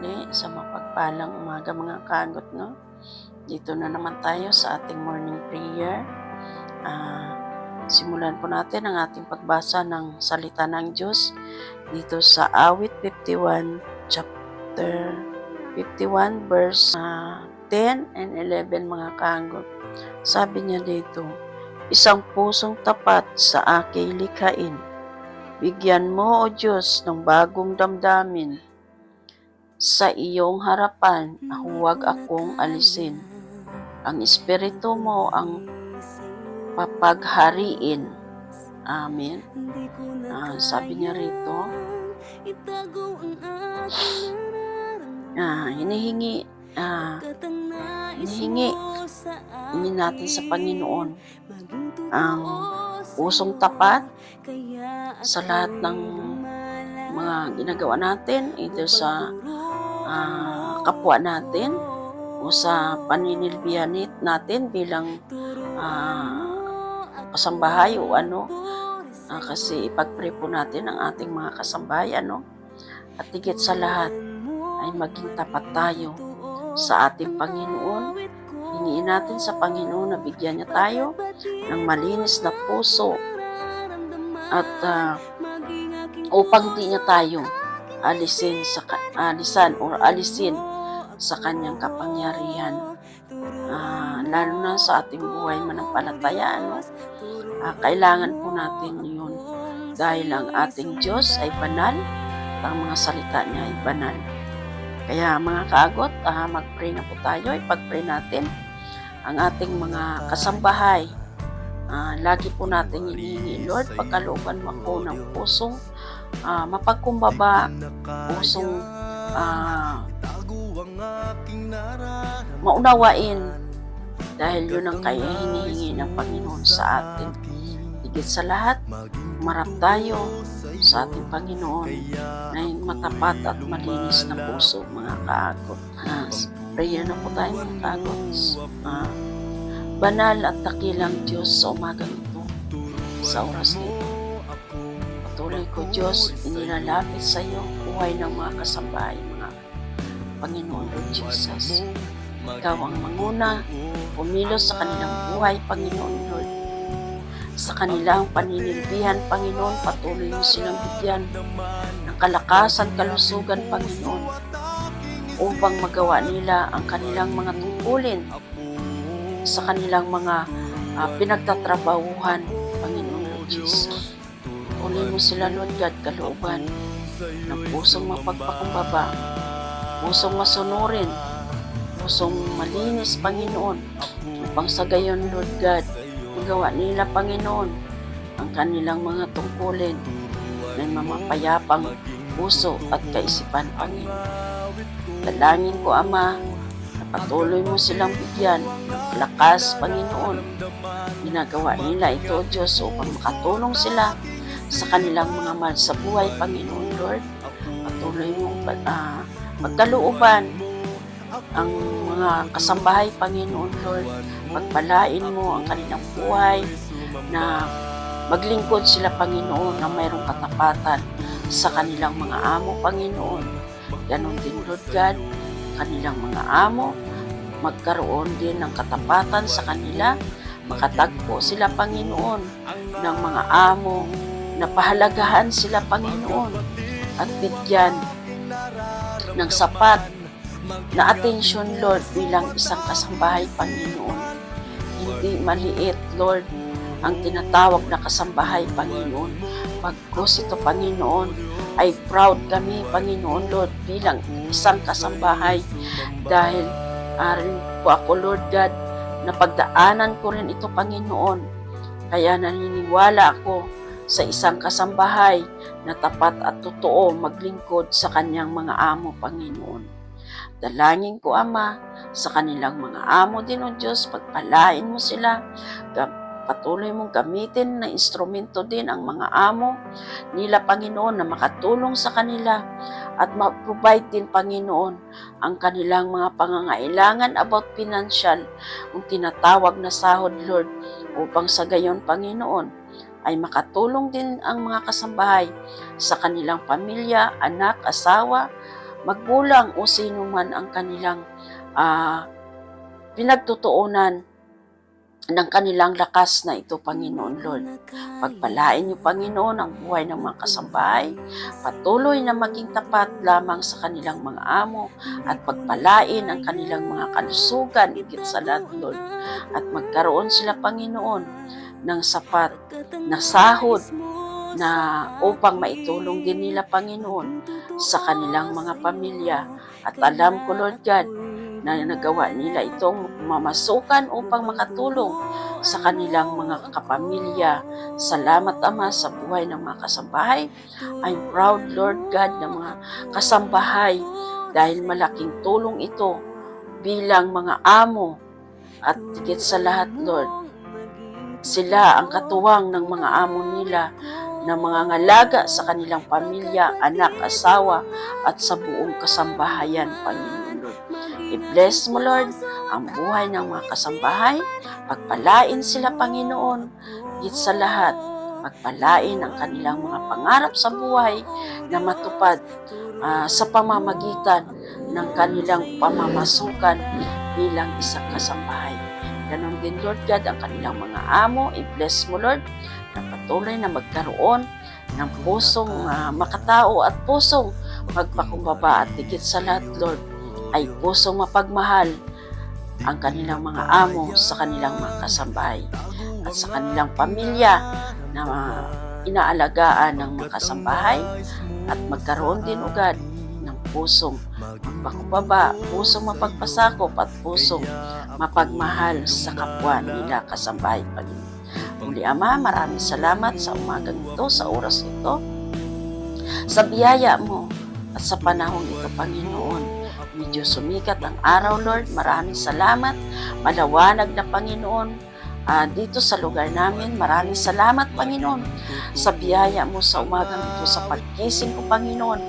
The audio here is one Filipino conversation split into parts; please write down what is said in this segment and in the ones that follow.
muli sa mapagpalang umaga mga kagot, no? Dito na naman tayo sa ating morning prayer. Simulan po natin ang ating pagbasa ng salita ng Diyos dito sa Awit 51, chapter 51, verse 10 and 11 mga kagot. Sabi niya dito, isang pusong tapat sa aking likhain. Bigyan mo, O Diyos, ng bagong damdamin. Sa iyong harapan, huwag akong alisin. Ang Espiritu mo ang papaghariin. Amen. Sabi niya rito, hinihingi natin sa Panginoon ang pusong tapat sa lahat ng mga ginagawa natin, either sa kapwa natin o sa paninilbihan natin bilang kasambahay o kasi ipag-pray po natin ang ating mga kasambahay, at higit sa lahat ay maging tapat tayo sa ating Panginoon. Hingin natin sa Panginoon na bigyan niya tayo ng malinis na puso at upang di niya tayo alisin sa kanyang kapangyarihan, lalo na sa ating buhay manampalataya, kailangan po natin yun dahil ang ating Diyos ay banal at ang mga salita niya ay banal. Kaya mga kaagot, mag-pray na po tayo. Ipag-pray natin ang ating mga kasambahay. Lagi po natin hinihingi, Lord, pagkalooban mo ako ng pusong mapagkumbaba, pusong maunawain, dahil yun ang kaya hinihingi ng Panginoon sa atin. Higit sa lahat, marap tayo sa ating Panginoon na matapat at malinis na puso mga kaagot. Prayer na po tayo mga kaagot. Banal at dakilang Diyos sa umagang ito, sa oras nito, patuloy ko Diyos, inilalapit sa iyo buhay ng mga kasambahay, mga Panginoon Lord Jesus. Ikaw ang manguna, pumilos sa kanilang buhay, Panginoon Lord. Sa kanilang paninilbihan, Panginoon, patuloy mo silang bigyan ng kalakasan, kalusugan, Panginoon, upang magawa nila ang kanilang mga tungkulin sa kanilang mga pinagtatrabahuhan, Panginoon Lord Jesus. Patuloy mo sila, Lord God, kalooban ng pusong mapagpakumbaba, pusong masunurin, pusong malinis, Panginoon, upang sa gayon, Lord God, magawa nila, Panginoon, ang kanilang mga tungkulin ng mamapayapang puso at kaisipan, Panginoon. Dalangin ko, Ama, na patuloy mo silang bigyan ng lakas, Panginoon. Ginagawa nila ito, Diyos, upang makatulong sila sa kanilang mga mahal sa buhay, Panginoon, Lord. Patuloy mong magkalooban ang mga kasambahay, Panginoon, Lord. Pagpalain mo ang kanilang buhay na maglingkod sila, Panginoon, na mayroong katapatan sa kanilang mga amo, Panginoon. Ganon din, Lord God, kanilang mga amo, magkaroon din ng katapatan sa kanila, makatagpo sila, Panginoon, ng mga amo na pahalagahan sila, Panginoon, at bigyan ng sapat na atensyon, Lord, bilang isang kasambahay, Panginoon. Hindi maliit, Lord, ang tinatawag na kasambahay, Panginoon. Pagkos ito, Panginoon, ay proud kami, Panginoon, Lord, bilang isang kasambahay, dahil rin po ako, Lord God, na pagdaanan ko rin ito, Panginoon. Kaya naniniwala ako sa isang kasambahay na tapat at totoo maglingkod sa kanyang mga amo, Panginoon. Dalangin ko, Ama, sa kanilang mga amo din, O Diyos, pagpalain mo sila, patuloy mong gamitin na instrumento din ang mga amo nila, Panginoon, na makatulong sa kanila at ma-provide din, Panginoon, ang kanilang mga pangangailangan about financial, kung tinatawag na sahod, Lord, upang sa gayon, Panginoon, ay makatulong din ang mga kasambahay sa kanilang pamilya, anak, asawa, maggulang o sino man ang kanilang pinagtutuunan ng kanilang lakas na ito, Panginoon Lord. Pagpalain niyo, Panginoon, ang buhay ng mga kasambahay, patuloy na maging tapat lamang sa kanilang mga amo, at pagpalain ang kanilang mga kalusugan, higit sa lahat, Lord. At magkaroon sila, Panginoon, ng sapat na sahod na upang maitulong din nila, Panginoon, sa kanilang mga pamilya. At alam ko, Lord God, na nagawa nila itong mamasukan upang makatulong sa kanilang mga kapamilya. Salamat, Ama, sa buhay ng mga kasambahay. I'm proud, Lord God, ng mga kasambahay dahil malaking tulong ito bilang mga amo. At higit sa lahat, Lord, sila ang katuwang ng mga amo nila na mga ngalaga sa kanilang pamilya, anak, asawa, at sa buong kasambahayan, Panginoon Lord. I-bless mo, Lord, ang buhay ng mga kasambahay. Pagpalain sila, Panginoon, higit sa lahat. Pagpalain ang kanilang mga pangarap sa buhay na matupad sa pamamagitan ng kanilang pamamasukan bilang isang kasambahay. Ganon din, Lord God, ang kanilang mga amo. I-bless mo, Lord, na patuloy na magkaroon ng pusong makatao at pusong magpakumbaba, at higit sa lahat, Lord, ay pusong mapagmahal ang kanilang mga amo sa kanilang mga kasambahay at sa kanilang pamilya na inaalagaan ng mga kasambahay, at magkaroon din ugad ng pusong magpakumbaba, pusong mapagpasakop, at pusong mapagmahal sa kapwa nila kasambahay, Panginoon. Muli, Ama, maraming salamat sa umagang ito, sa oras ito, sa biyaya mo at sa panahon ito, Panginoon. Medyo sumikat ang araw, Lord. Maraming salamat. Maliwanag na, Panginoon, dito sa lugar namin. Maraming salamat, Panginoon, sa biyaya mo sa umagang ito, sa pagkising ko, Panginoon,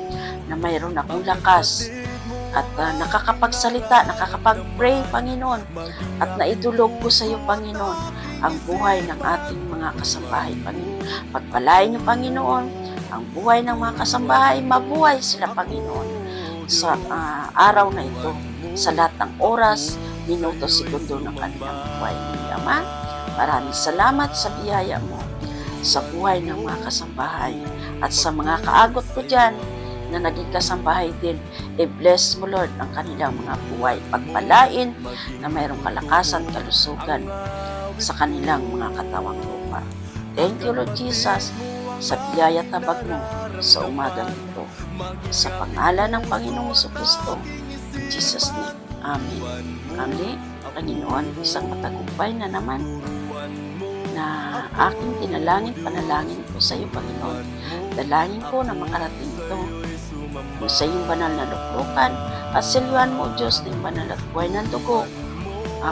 na mayroon akong lakas at nakakapagsalita, nakakapag-pray, Panginoon, at naidulog ko sa iyo, Panginoon, ang buhay ng ating mga kasambahay, Panginoon. Pagpalain niyo, Panginoon, ang buhay ng mga kasambahay, mabuhay sila, Panginoon, sa araw na ito, sa lahat ng oras, minuto, segundo ng kanilang buhay. Ama, maraming salamat sa biyaya mo sa buhay ng mga kasambahay at sa mga kaagot ko dyan na naging kasambahay din. I-bless mo, Lord, ang kanilang mga buhay. Pagpalain na mayroong kalakasan, kalusugan sa kanilang mga katawang lupa. Thank you, Lord Jesus, sa biyaya tabag mo sa umagang ito. Sa pangalan ng Panginoong Jesucristo, in Jesus' name. Amen. Kami, Panginoon, isang matagumpay na naman na aking tinalangin, panalangin ko sa iyo, Panginoon. Dalangin ko na makarating ito sa iyong banal na luklukan at siluan mo, Diyos, ng banal at buhay ng dugo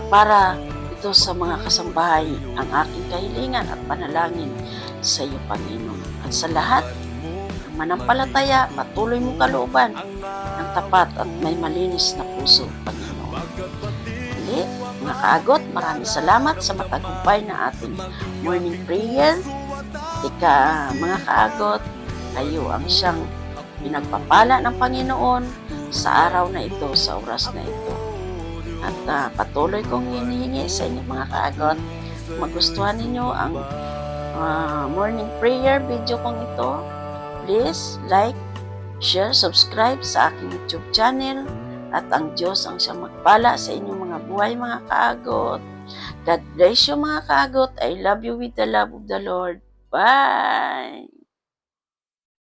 para ito sa mga kasambahay ang aking kahilingan at panalangin sa iyo, Panginoon. At sa lahat ng manampalataya, patuloy mong kalooban ng tapat at may malinis na puso, Panginoon. Hindi, mga kaagot, maraming salamat sa matagumpay na ating morning prayer. Mga kaagot, kayo ang siyang pinagpapala ng Panginoon sa araw na ito, sa oras na ito. At patuloy kong hinihingi sa inyo, mga kaagot, magustuhan ninyo ang morning prayer video kong ito, please like, share, subscribe sa aking YouTube channel, at ang Diyos ang siyang magpala sa inyong mga buhay, mga kaagot. God bless you, mga kaagot. I love you with the love of the Lord. Bye!